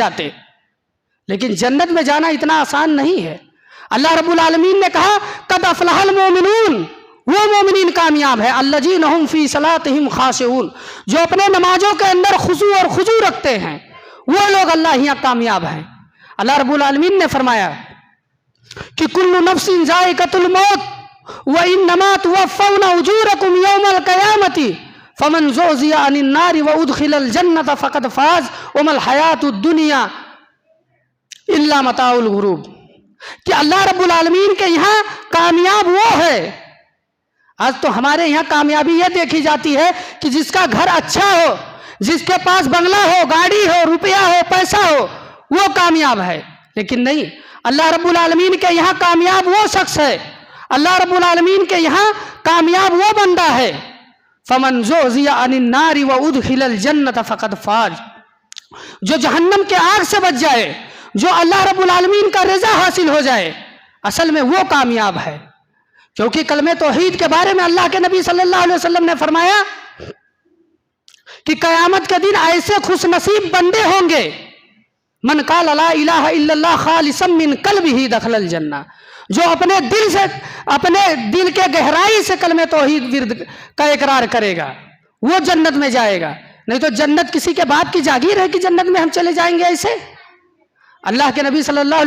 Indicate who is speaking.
Speaker 1: जाते, लेकिन जन्नत में जाना इतना आसान नहीं है। अल्लाह रब्बुल आलमीन ने कहा कद अफलहल मोमिनून, वो मोमिनीन कामयाब है, अल्लजीना हुम फी सलातिहिम खाशिऊन, जो अपने नमाजों के अंदर खुशू और खुजू रखते हैं, वो लोग अल्लाह यहाँ कामयाब हैं। अल्लाह रब्बुल आलमीन ने फरमाया कि कुल्लु नफ्सिन जायकातुल मौत व इन्नमा तुवफ़्फ़ौना उजूरकुम यौमल क़यामति फमन ज़ुहज़िया अनिन नारि व उदखिलल जन्नत फ़क़द फ़ाज़ वमल हयातुद दुनिया इल्ला मताउल गुरूर। कि अल्लाह रब्बुल आलमीन के यहाँ कामयाब वो है। आज तो हमारे यहाँ कामयाबी ये देखी जाती है कि जिसका घर अच्छा हो, जिसके पास बंगला हो, गाड़ी हो, रुपया हो, पैसा हो, वो कामयाब है। लेकिन नहीं, अल्लाह रब्बुल आलमीन के यहाँ कामयाब वो शख्स है, अल्लाह रब्बुल आलमीन के यहाँ कामयाब वो बंदा है, फमन ज़ुहज़िया अनिन नारि व उदखिलल जन्नत फ़क़द फ़ाज़, जो जहन्नम के आग से बच जाए, जो अल्लाह रब्बुल आलमीन का रज़ा हासिल हो जाए, असल में वो कामयाब है। क्योंकि कलमे तौहीद के बारे में अल्लाह के नबी सल्लल्लाहु अलैहि वसल्लम ने फरमाया कि क़यामत के दिन ऐसे खुशनसीब बंदे होंगे, मन क़ाल ला इलाहा इल्लल्लाह ख़ालिसन मिन क़ल्बिही दख़लल जन्नह, जो अपने दिल से, अपने दिल के गहराई से कलमे तौहीद विर्द का इकरार करेगा, वो जन्नत में जाएगा। नहीं तो जन्नत किसी के बाप की जागीर है कि जन्नत में हम चले जाएंगे ऐसे। अल्लाह के नबी सल्लल्लाहु